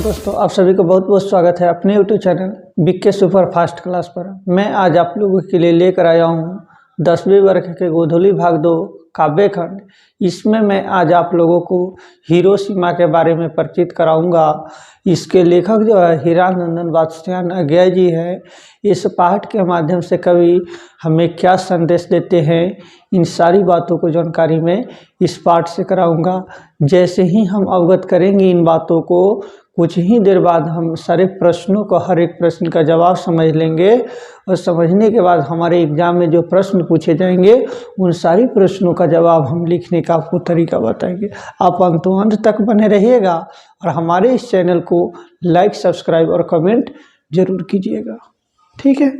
नमस्कार दोस्तों, आप सभी को बहुत बहुत स्वागत है अपने YouTube channel BK super fast class पर। मैं आज आप लोगों के लिए लेकर आया हूँ 10वीं वर्ग के गोधूली भाग 2 काव्य खंड। इसमें मैं आज आप लोगों को हिरोशिमा के बारे में परिचित कराऊंगा। इसके लेखक जो है हीरानंदन वात्स्यायन अज्ञेय जी है। इस पाठ के माध्यम से कवि हमें क्या संदेश देते हैं, इन सारी बातों को जानकारी मैं इस पाठ से कराऊंगा। जैसे ही हम अवगत करेंगे इन बातों को, कुछ ही देर बाद हम सारे प्रश्नों को, हर एक प्रश्न का जवाब समझ लेंगे और समझने के बाद हमारे एग्जाम में जो प्रश्न पूछे जाएंगे उन सारी प्रश्नों का जवाब हम लिखने का आपको तरीका बताएंगे। आप अंत तक बने रहिएगा और हमारे इस चैनल को लाइक, सब्सक्राइब और कमेंट जरूर कीजिएगा, ठीक है।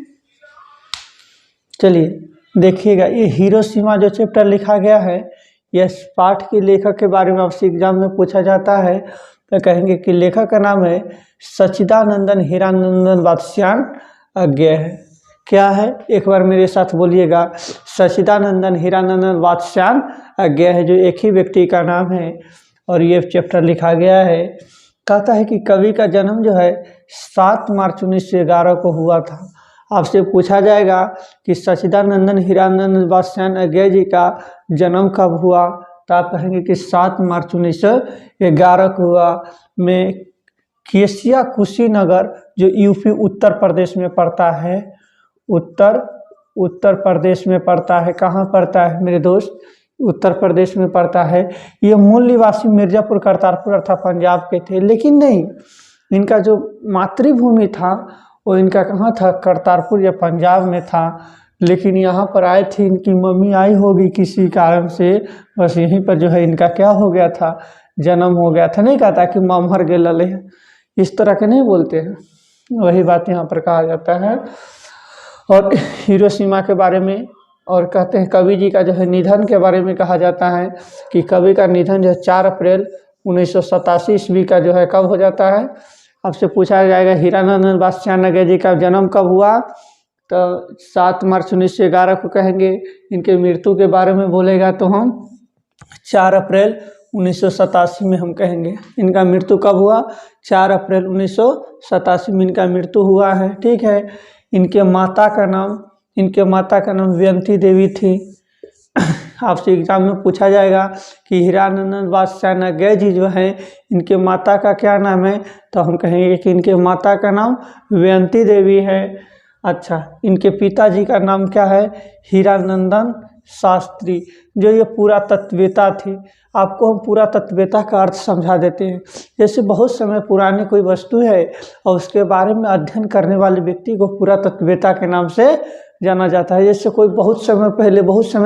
चलिए देखिएगा, ये हिरोशिमा जो चैप्टर लिखा गया है, यह पाठ के लेखक के बारे में आपसे एग्जाम में पूछा जाता है तो कहेंगे कि लेखक का नाम है सच्चिदानंदन हीरानंदन वात्स्यायन अज्ञेय है। क्या है, एक बार मेरे साथ बोलिएगा, सच्चिदानंदन हीरानंदन वात्स्यायन अज्ञेय है, जो एक ही व्यक्ति का नाम है और ये चैप्टर लिखा गया है। कहता है कि कवि का जन्म जो है 7 मार्च 1911 को हुआ था। आपसे पूछा जाएगा कि सच्चिदानंदन हीरानंदन वात्स्यायन अज्ञेय जी का जन्म कब हुआ, तो आप कहेंगे कि 7 मार्च 1911 को हुआ। में केसिया कुशीनगर जो यूपी उत्तर प्रदेश में पड़ता है, उत्तर प्रदेश में पड़ता है। कहाँ पड़ता है मेरे दोस्त? उत्तर प्रदेश में पड़ता है। ये मूल निवासी मिर्ज़ापुर करतारपुर अर्थात पंजाब के थे, लेकिन नहीं, इनका जो मातृभूमि था वो इनका कहाँ था? करतारपुर या पंजाब में था। लेकिन यहाँ पर आए थे, इनकी मम्मी आई होगी किसी कारण से, बस यहीं पर जो है इनका क्या हो गया था, जन्म हो गया था। नहीं कहता कि माँ मर गए लले, इस तरह के नहीं बोलते हैं, वही बात यहाँ पर कहा जाता है। और हिरोशिमा के बारे में और कहते हैं कवि जी का जो है निधन के बारे में कहा जाता है कि कवि का निधन जो है 4 अप्रैल 1987 ईस्वी का जो है कब हो जाता है। आपसे पूछा जाएगा हीरानंदन वात्स्यायन अज्ञेय जी का जन्म कब हुआ, तो 7 मार्च 1911 को कहेंगे। इनके मृत्यु के बारे में बोलेगा तो हम 4 अप्रैल 1987 में हम कहेंगे। इनका मृत्यु कब हुआ? 4 अप्रैल 1987 में इनका मृत्यु हुआ है, ठीक है। इनके माता का नाम व्यंती देवी थी। आपसे एग्जाम में पूछा जाएगा कि हीरानंदन वात्स्यायन अज्ञेय जी जो हैं, इनके माता का क्या नाम है, तो हम कहेंगे कि इनके माता का नाम व्यंती देवी है। अच्छा, इनके पिताजी का नाम क्या है? हीरानंदन शास्त्री, जो ये पुरातत्ववेता थे। आपको हम पुरातत्ववेता का अर्थ समझा देते हैं। जैसे बहुत समय पुरानी कोई वस्तु है और उसके बारे में अध्ययन करने वाले व्यक्ति को पुरातत्ववेता के नाम से जाना जाता है। जैसे कोई बहुत समय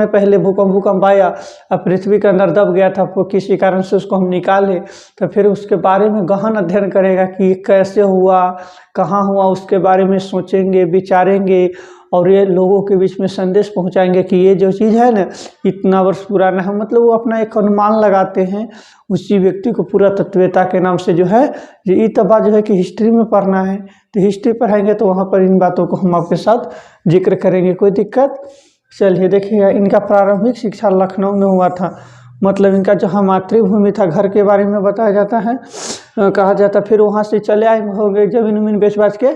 पहले भूकंप आया और पृथ्वी के अंदर दब गया था, वो किसी कारण से उसको हम निकाले, तो फिर उसके बारे में गहन अध्ययन करेगा कि कैसे हुआ, कहाँ हुआ, उसके बारे में सोचेंगे, विचारेंगे और ये लोगों के बीच में संदेश पहुंचाएंगे कि ये जो चीज़ है ना इतना वर्ष पुराना है। मतलब वो अपना एक अनुमान लगाते हैं, उसी व्यक्ति को पुरातत्ववेता के नाम से जो है ये बात जो है कि हिस्ट्री में पढ़ना है तो हिस्ट्री पढ़ाएंगे तो वहाँ पर इन बातों को हम आपके साथ जिक्र करेंगे, कोई दिक्कत। चलिए देखिएगा, इनका प्रारंभिक शिक्षा लखनऊ में हुआ था। मतलब इनका जहाँ मातृभूमि था, घर के बारे में बताया जाता है, कहा जाता। फिर वहाँ से चले आए होंगे जमीन उमीन बेच बाच के,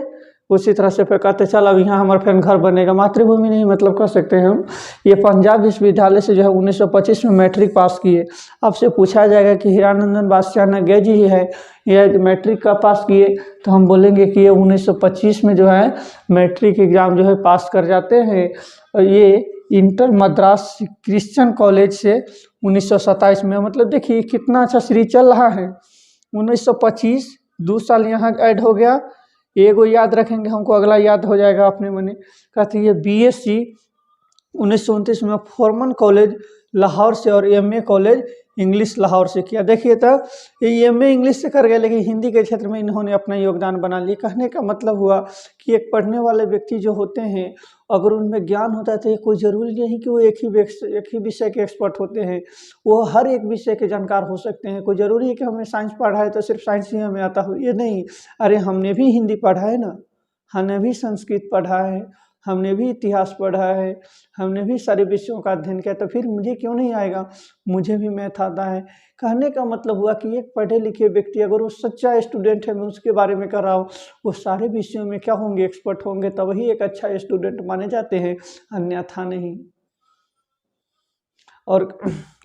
उसी तरह से फिर कहते चल अब यहाँ हमारा फिर घर बनेगा। मातृभूमि नहीं मतलब कह सकते हैं हम। ये पंजाब विश्वविद्यालय से जो है 1925 में मैट्रिक पास किए। आपसे पूछा जाएगा कि हीरानंदन वात्स्यायन अज्ञेय जी है, यह मैट्रिक का पास किए, तो हम बोलेंगे कि ये 1925 में जो है मैट्रिक एग्ज़ाम जो है पास कर जाते हैं। और ये इंटर मद्रास क्रिश्चियन कॉलेज से 1927 में, मतलब देखिए कितना अच्छा सीरीज चल रहा है। 1925 2 साल यहाँ ऐड हो गया, एगो याद रखेंगे, हमको अगला याद हो जाएगा अपने मने। कहते ये बीएससी 1929 में फॉर्मन कॉलेज लाहौर से और एमए कॉलेज इंग्लिश लाहौर से किया। देखिए तो ये एमए इंग्लिश से कर गए, लेकिन हिंदी के क्षेत्र में इन्होंने अपना योगदान बना लिया। कहने का मतलब हुआ कि एक पढ़ने वाले व्यक्ति जो होते हैं, अगर उनमें ज्ञान होता है तो ये कोई ज़रूरी नहीं कि वो एक ही विषय के एक्सपर्ट होते हैं, वो हर एक विषय के जानकार हो सकते हैं। कोई ज़रूरी है कि हमने साइंस पढ़ा है तो सिर्फ साइंस ही हमें आता हो, ये नहीं। अरे हमने भी हिंदी पढ़ा है ना, हमने भी संस्कृत पढ़ा है, हमने भी इतिहास पढ़ा है, हमने भी सारे विषयों का अध्ययन किया, तो फिर मुझे क्यों नहीं आएगा, मुझे भी मैथ आता है। कहने का मतलब हुआ कि एक पढ़े लिखे व्यक्ति अगर वो सच्चा स्टूडेंट है, मैं उसके बारे में कर रहा हूँ, वो सारे विषयों में क्या होंगे, एक्सपर्ट होंगे, तब ही एक अच्छा स्टूडेंट माने जाते हैं, अन्यथा नहीं। और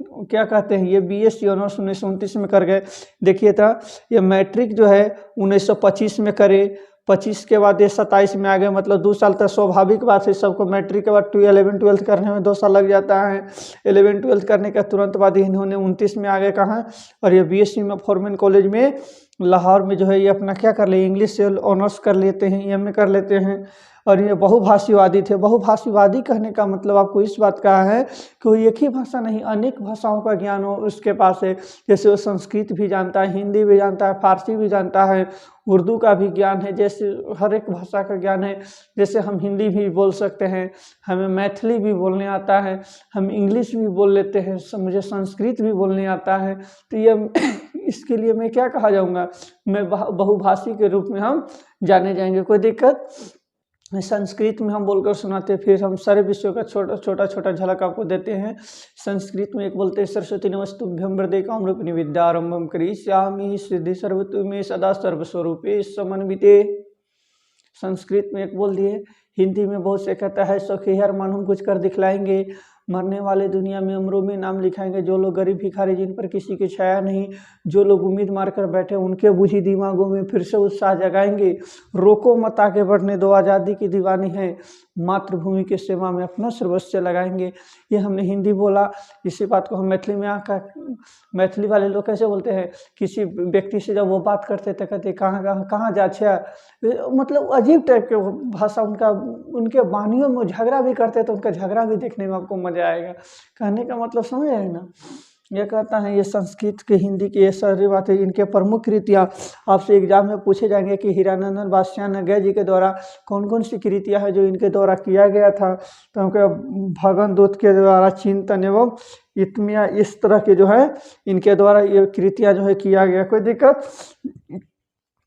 क्या कहते हैं, ये बीएससी ऑनर्स 1929 में कर गए। देखिए था, ये मैट्रिक जो है 1925 में करे, 25 के बाद ये 27 में आ गए, मतलब 2 साल तक स्वाभाविक बात है, सबको मैट्रिक के बाद 11 12 करने में 2 साल लग जाता है। 11 12 करने के तुरंत बाद इन्होंने 29 में आ गए कहाँ, और ये बीएससी में फॉर्मन कॉलेज में लाहौर में जो है ये अपना क्या कर लिए, इंग्लिश से ऑनर्स कर लेते हैं, एमए कर लेते हैं। और ये बहुभाषीवादी थे। बहुभाषीवादी कहने का मतलब आपको इस बात का है कि वो एक ही भाषा नहीं, अनेक भाषाओं का ज्ञान हो उसके पास है। जैसे वो संस्कृत भी जानता है, हिंदी भी जानता है, फारसी भी जानता है, उर्दू का भी ज्ञान है, जैसे हर एक भाषा का ज्ञान है। जैसे हम हिंदी भी बोल सकते हैं, हमें मैथिली भी बोलने आता है, हम इंग्लिश भी बोल लेते हैं, मुझे संस्कृत भी बोलने आता है। तो ये इसके लिए मैं क्या कहा जाऊँगा, मैं बहुभाषी के रूप में हम जाने जाएंगे। कोई दिक्कत, संस्कृत में हम बोलकर सुनाते, फिर हम सारे विषयों का छोटा छोटा झलक आपको देते हैं। संस्कृत में एक बोलते हैं, सरस्वती नमस्तुभ्यं वरदे कामरूपिणी विद्यारंभं करिष्यामि सिद्धि सर्वतु मे सदा सर्वस्वरूपे समन्विते। संस्कृत में एक बोल दिए। हिंदी में बहुत से कहता है, सखी हर मालूम कुछ कर दिखलाएंगे, मरने वाले दुनिया में अमरों में नाम लिखाएंगे, जो लोग गरीब भिखारी जिन पर किसी की छाया नहीं, जो लोग उम्मीद मारकर बैठे उनके बुझी दिमागों में फिर से उत्साह जगाएंगे। रोको मत आगे बढ़ने दो, आज़ादी की दीवानी है, मातृभूमि की सेवा में अपना सर्वस्व लगाएंगे। ये हमने हिंदी बोला। इसी बात को हम मैथिली में आकर, मैथिली वाले लोग कैसे बोलते हैं, किसी व्यक्ति से जब वो बात करते तो कहते कहाँ जा छे, मतलब अजीब टाइप के भाषा उनका, उनके वाणियों में झगड़ा भी करते तो उनका झगड़ा भी देखने में आपको मजा आएगा। कहने का मतलब समझ आए ना। ये कहता है, ये संस्कृत की हिंदी की ये सारी बातें, इनके प्रमुख कृतियाँ आपसे एग्जाम में पूछे जाएंगे कि हीरानंदन बादशाह जी के द्वारा कौन कौन सी कृतियाँ है जो इनके द्वारा किया गया था। तो उनके भगन दूत के द्वारा चिंतन एवं इत्मिया, इस तरह के जो है इनके द्वारा ये कृतियाँ जो है किया गया। कोई दिक्कत,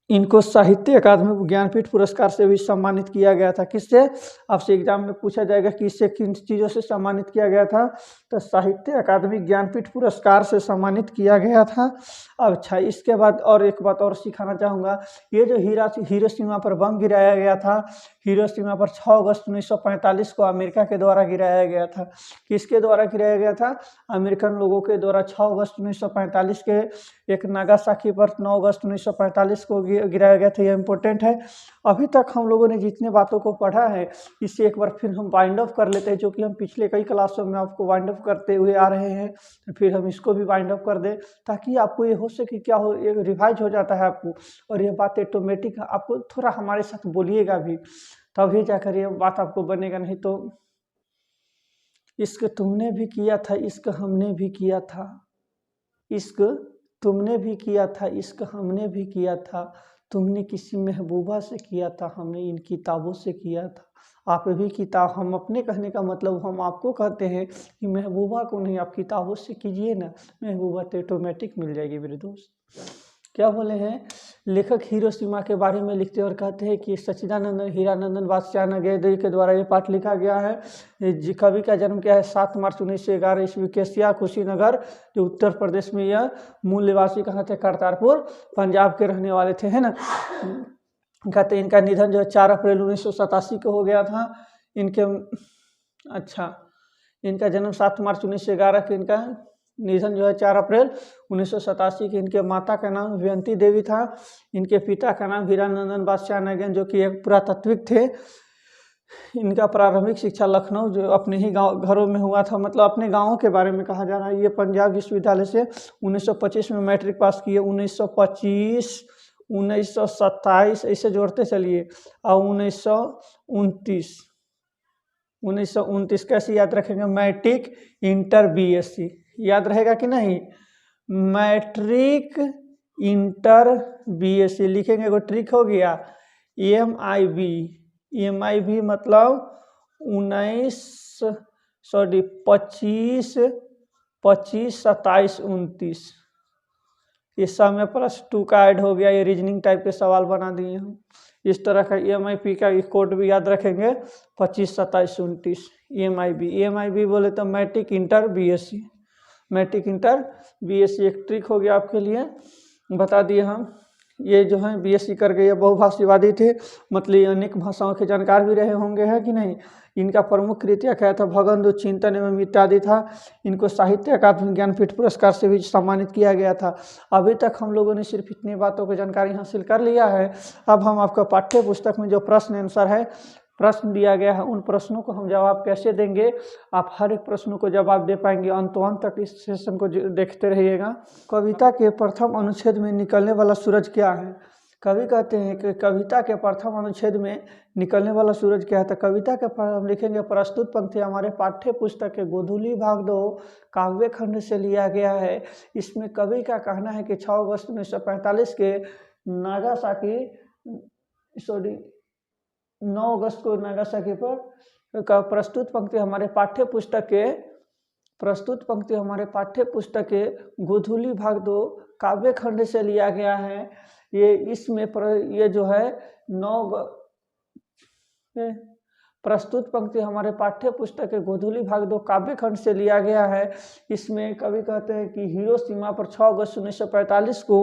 इनको साहित्य अकादमी ज्ञानपीठ पुरस्कार से भी सम्मानित किया गया था। किससे, आपसे एग्जाम में पूछा जाएगा कि इससे किन चीज़ों से सम्मानित किया गया था, तो साहित्य अकादमी ज्ञानपीठ पुरस्कार से सम्मानित किया गया था। अच्छा, इसके बाद और एक बात और सिखाना चाहूँगा, ये जो हिरोशिमा पर बम गिराया गया था, हिरोशिमा पर 6 अगस्त 1945 को अमेरिका के द्वारा गिराया गया था। किसके द्वारा गिराया गया था, अमेरिकन लोगों के द्वारा। 6 अगस्त 1945 के, एक नागासाकी पर 9 अगस्त 1945 को गिराया गया था। यह इम्पोर्टेंट है। अभी तक हम लोगों ने जितने बातों को पढ़ा है, इससे एक बार फिर हम वाइंड अप कर लेते हैं, जो कि हम पिछले कई क्लासों में आपको वाइंड अप करते हुए आ रहे हैं। तो फिर हम इसको भी वाइंड अप कर दें, ताकि आपको ये हो सके, क्या हो, एक रिवाइज हो जाता है आपको, और ये बात ऑटोमेटिक आपको थोड़ा हमारे साथ बोलिएगा भी, तभी जाकर ये बात आपको बनेगा। नहीं तो इश्क तुमने भी किया था, इश्क हमने भी किया था, इश्क तुमने भी किया था, इश्क हमने भी किया था, तुमने किसी महबूबा से किया था, हमने इन किताबों से किया था। आप भी किताब, हम अपने कहने का मतलब हम आपको कहते हैं कि महबूबा को नहीं, आप किताबों से कीजिए ना, महबूबा तो ऑटोमेटिक मिल जाएगी मेरे दोस्त। क्या बोले हैं, लेखक हिरोशिमा के बारे में लिखते और कहते हैं कि सच्चिदानंद हीरानंदन बादशाह नगेदरी के द्वारा ये पाठ लिखा गया है। कवि का जन्म क्या है, 7 मार्च 1911 ईस्वी के सिया कुशीनगर, जो उत्तर प्रदेश में, यह मूल निवासी कहाँ थे, करतारपुर पंजाब के रहने वाले थे, है ना। कहते हैं इनका निधन जो है 4 अप्रैल 1987 को हो गया था। इनके, अच्छा, इनका जन्म 7 मार्च 1911 के, इनका निधन जो है 4 अप्रैल 1987 की। इनके माता का नाम व्यंती देवी था, इनके पिता का नाम हीरानंदन बादशाह नगेन, जो कि एक पुरातत्विक थे। इनका प्रारंभिक शिक्षा लखनऊ, जो अपने ही गांव घरों में हुआ था, मतलब अपने गांवों के बारे में कहा जा रहा है। ये पंजाब विश्वविद्यालय से 1925 में मैट्रिक पास किए। 1925, 1927 ऐसे जोड़ते चलिए, और 1929 कैसे याद रखेंगे, मैट्रिक इंटर बीएससी, याद रहेगा कि नहीं, मैट्रिक इंटर बीएससी लिखेंगे। एगो ट्रिक हो गया, MIB, MIB मतलब 25, 27, 29, ये समय +2 का ऐड हो गया। ये रीजनिंग टाइप के सवाल बना दिए हम। इस तरह का EMIP का कोड भी याद रखेंगे 25, 27, 29। EMIB बोले तो matric inter BSc, matric inter BSc एक ट्रिक हो गया आपके लिए, बता दिए हम। ये जो है BSc करके ये बहुभाषीवादी थे, मतलब ये अनेक भाषाओं के जानकार भी रहे होंगे, है कि नहीं। इनका प्रमुख कृतियाँ क्या था, भगंदु, चिंतन एवं इत्यादि था। इनको साहित्य अकादमी ज्ञानपीठ पुरस्कार से भी सम्मानित किया गया था। अभी तक हम लोगों ने सिर्फ इतनी बातों की जानकारी हासिल कर लिया है। अब हम आपको पाठ्य पुस्तक में जो प्रश्न आंसर है, प्रश्न दिया गया है, उन प्रश्नों को हम जवाब कैसे देंगे, आप हर एक प्रश्नों को जवाब दे पाएंगे। अंत तक इस सेशन को देखते रहिएगा। कविता के प्रथम अनुच्छेद में निकलने वाला सूरज क्या है। कवि कहते हैं कि कविता के प्रथम अनुच्छेद में निकलने वाला सूरज क्या है। तो कविता के हम लिखेंगे, प्रस्तुत पंक्ति हमारे पाठ्य पुस्तक के गोधूली भाग 2 काव्य खंड से लिया गया है। इसमें कवि का कहना है कि 6 अगस्त 1945 के नागासाकी 9 अगस्त को नागासाकी पर का प्रस्तुत पंक्ति हमारे पाठ्य पुस्तक के गोधूली भाग 2 काव्य खंड से लिया गया है। ये इसमें ये जो है प्रस्तुत पंक्ति हमारे पाठ्य पुस्तक के गोधूली भाग 2 काव्य खंड से लिया गया है। इसमें कवि कहते हैं कि हिरोशिमा पर 6 अगस्त 1945 को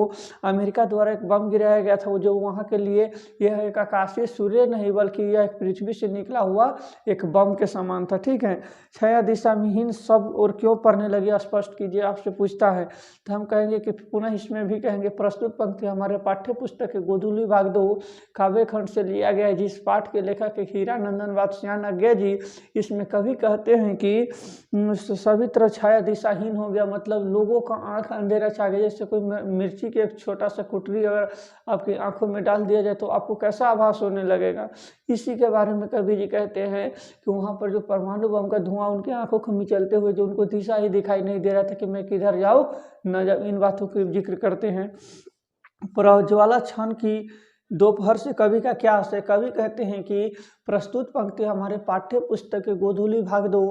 अमेरिका द्वारा एक बम गिराया गया था, वो जो वहाँ के लिए यह एक आकाशीय सूर्य नहीं बल्कि यह एक पृथ्वी से निकला हुआ एक बम के समान था। ठीक है। छाया दिशा विहीन सब और क्यों पढ़ने लगे, स्पष्ट कीजिए, आपसे पूछता है। तो हम कहेंगे कि पुनः इसमें भी कहेंगे, प्रस्तुत पंक्ति हमारे पाठ्य पुस्तक के गोधूली भाग 2 काव्य खंड से लिया गया है, जिस पाठ के लेखक हीरानंदन वात्स्यायन अज्ञा जी। इसमें कवि कहते हैं कि सभी तरह छाया दिशाहीन हो गया, मतलब लोगों का आंख अंधेरा छा गया। जैसे कोई मिर्ची के एक छोटा सा कुटरी अगर आपकी आंखों में डाल दिया जाए तो आपको कैसा आभास होने लगेगा। इसी के बारे में कवि जी कहते हैं कि वहाँ पर जो परमाणु बम का धुआं उनकी आंखों को मिचलते हुए, जो उनको दिशा ही दिखाई नहीं दे रहा था कि मैं किधर जाऊँ न जाऊँ, इन बातों का जिक्र करते हैं। प्रज्वाला क्षण की दोपहर से कवि का क्या आशय। कवि कहते हैं कि प्रस्तुत पंक्ति हमारे पाठ्य पुस्तक के गोधूली भाग 2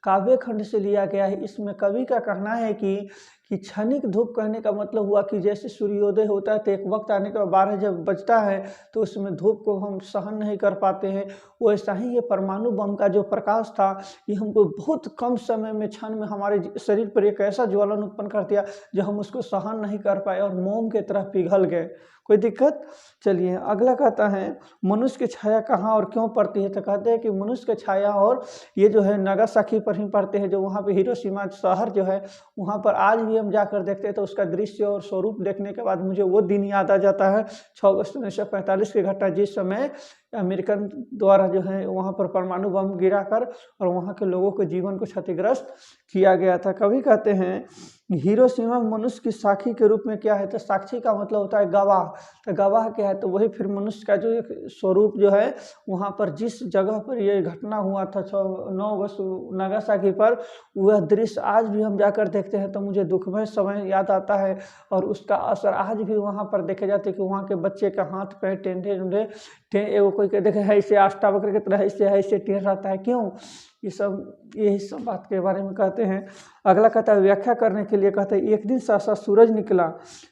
काव्य खंड से लिया गया है। इसमें कवि का कहना है कि क्षणिक धूप कहने का मतलब हुआ कि जैसे सूर्योदय होता है तो एक वक्त आने के बाद 12 जब बजता है तो उसमें धूप को हम सहन नहीं कर पाते हैं, वैसा ही ये परमाणु बम का जो प्रकाश था ये हमको बहुत कम समय में, क्षण में हमारे शरीर पर एक ऐसा ज्वलन उत्पन्न कर दिया जो हम उसको सहन नहीं कर पाए और मोम की तरह पिघल गए। कोई दिक्कत। चलिए अगला कहता है, मनुष्य की छाया कहाँ और क्यों पड़ती है। तो कहते हैं कि मनुष्य की छाया और ये जो है नागासाकी पर ही पड़ते हैं, जो वहाँ पे हिरोशिमा शहर जो है वहाँ पर आज भी हम जाकर देखते हैं तो उसका दृश्य और स्वरूप देखने के बाद मुझे वो दिन याद आ जाता है 6 अगस्त 1945 की घटना, जिस समय अमेरिकन द्वारा जो है वहाँ पर परमाणु बम गिराकर और वहाँ के लोगों के जीवन को क्षतिग्रस्त किया गया था। कवि कहते हैं हिरोशिमा मनुष्य की साक्षी के रूप में क्या है। तो साक्षी का मतलब होता है गवाह। तो गवाह क्या है, तो वही फिर मनुष्य का जो एक स्वरूप जो है वहाँ पर जिस जगह पर ये घटना हुआ था 9 अगस्त नागासाकी पर, वह दृश्य आज भी हम जाकर देखते हैं तो मुझे दुखमय समय याद आता है और उसका असर आज भी वहाँ पर देखे जाते हैं कि वहाँ के बच्चे का हाथ पैर टेढ़े एगो कोई के देखे है इसे अष्टावक्र की तरह ऐसे टेढ़ रहता है, क्यों। यही सब बात के बारे में कहते हैं। अगला कहता है व्याख्या करने के लिए कहते हैं, एक दिन सहसा सूरज निकला।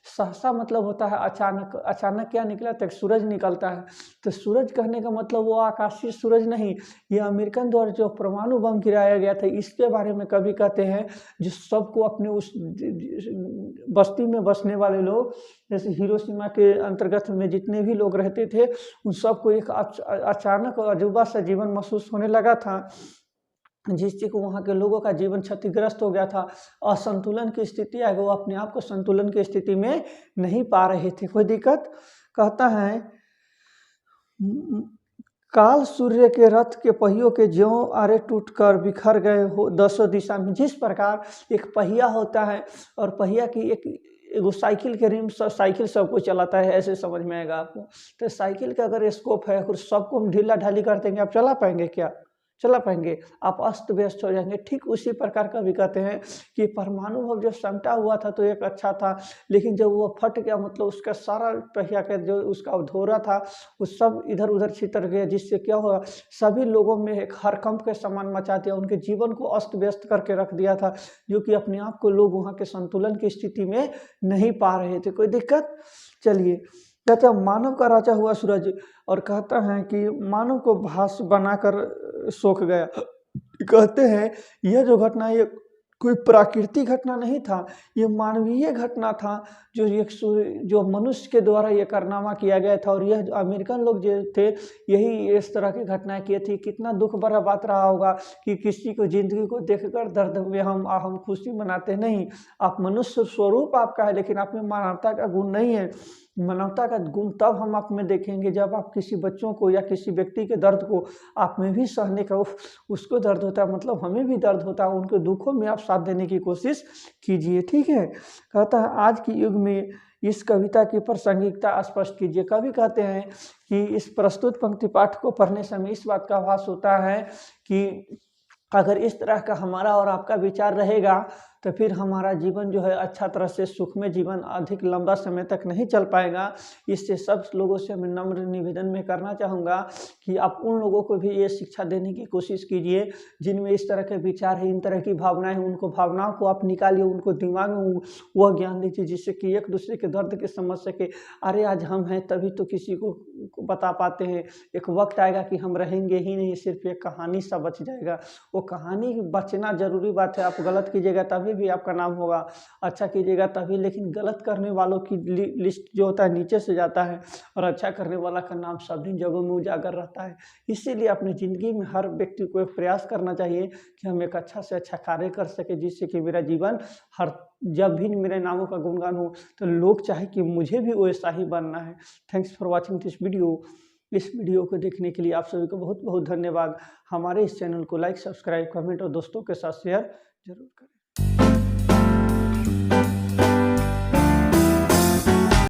सहसा मतलब होता है अचानक। अचानक क्या निकला, तो सूरज निकलता है। तो सूरज कहने का मतलब वो आकाशीय सूरज नहीं, ये अमेरिकन द्वारा जो परमाणु बम गिराया गया था इसके बारे में कवि कहते हैं, जो सबको अपने उस बस्ती में बसने वाले लोग, जैसे हिरोशिमा के अंतर्गत में जितने भी लोग रहते थे उन सबको एक अचानक अजूबा सा जीवन महसूस होने लगा था, जिससे कि वहाँ के लोगों का जीवन क्षतिग्रस्त हो गया था। असंतुलन की स्थिति आ गई, वो अपने आप को संतुलन की स्थिति में नहीं पा रहे थे। कोई दिक्कत। कहता है काल सूर्य के रथ के पहियों के ज्यों आरे टूटकर बिखर गए हो 10 दिशा में। जिस प्रकार एक पहिया होता है और पहिया की एगो साइकिल के रिम, साइकिल सबको चलाता है, ऐसे समझ में आएगा आपको। तो साइकिल का अगर स्कोप है, अगर सबको हम ढीला ढाली कर देंगे, आप चला पाएंगे क्या, चला पाएंगे, आप अस्त व्यस्त हो जाएंगे। ठीक उसी प्रकार का भी कहते हैं कि परमाणु बम जब समटा हुआ था तो एक अच्छा था, लेकिन जब वो फट गया मतलब उसका सारा पहिया का जो उसका अवधोरा था वो सब इधर उधर छितर गया, जिससे क्या हुआ, सभी लोगों में एक हड़कंप के समान मचा दिया, उनके जीवन को अस्त व्यस्त करके रख दिया था, जो कि अपने आप को लोग वहाँ के संतुलन की स्थिति में नहीं पा रहे थे। कोई दिक्कत? चलिए, कहते हैं मानव का राजा हुआ सूरज, और कहता है कि मानव को भास बनाकर सोख गया। कहते हैं यह जो घटना ये कोई प्राकृतिक घटना नहीं था, ये मानवीय घटना था, जो जो मनुष्य के द्वारा ये कारनामा किया गया था। और यह जो अमेरिकन लोग जो थे यही इस तरह की घटनाएं की थी। कितना दुख भरा बात रहा होगा कि किसी को जिंदगी को देखकर दर्द में हम खुशी मनाते नहीं। आप मनुष्य स्वरूप आपका है, लेकिन आप में मानवता का गुण नहीं है। मानवता का गुण तब हम आप में देखेंगे जब आप किसी बच्चों को या किसी व्यक्ति के दर्द को आप में भी सहने का उसको दर्द होता है, मतलब हमें भी दर्द होता है, उनके दुखों में आप साथ देने की कोशिश कीजिए। ठीक है, कहता है आज के युग में इस कविता की प्रासंगिकता स्पष्ट कीजिए। कवि कहते हैं कि इस प्रस्तुत पंक्ति पाठ को पढ़ने समय इस बात का आभास होता है कि अगर इस तरह का हमारा और आपका विचार रहेगा तो फिर हमारा जीवन जो है अच्छा तरह से सुखमय जीवन अधिक लंबा समय तक नहीं चल पाएगा। इससे सब लोगों से मैं नम्र निवेदन में करना चाहूँगा कि आप उन लोगों को भी ये शिक्षा देने की कोशिश कीजिए जिनमें इस तरह के विचार है, इन तरह की भावनाएं हैं, उनको भावनाओं को आप निकालिए, उनको दिमाग में वह ज्ञान दीजिए जिससे कि एक दूसरे के दर्द के समझ सके। अरे आज हम हैं तभी तो किसी को बता पाते हैं, एक वक्त आएगा कि हम रहेंगे ही नहीं, सिर्फ एक कहानी सा बच जाएगा। वो कहानी बचना जरूरी बात है। आप गलत कीजिएगा तभी भी आपका नाम होगा, अच्छा कीजिएगा तभी, लेकिन गलत करने वालों की लिस्ट जो होता है नीचे से जाता है और अच्छा करने वाला का नाम सभी जगहों में उजागर रहता है। इसीलिए अपनी ज़िंदगी में हर व्यक्ति को एक प्रयास करना चाहिए कि हम एक अच्छा से अच्छा कार्य कर सके, जिससे कि मेरा जीवन जब भी मेरे नामों का गुणगान हो तो लोग चाहे कि मुझे भी वैसा ही बनना है। Thanks for watching this video. इस वीडियो को देखने के लिए आप सभी को बहुत बहुत धन्यवाद। हमारे इस चैनल को लाइक, सब्सक्राइब, कमेंट और दोस्तों के साथ शेयर जरूर करें।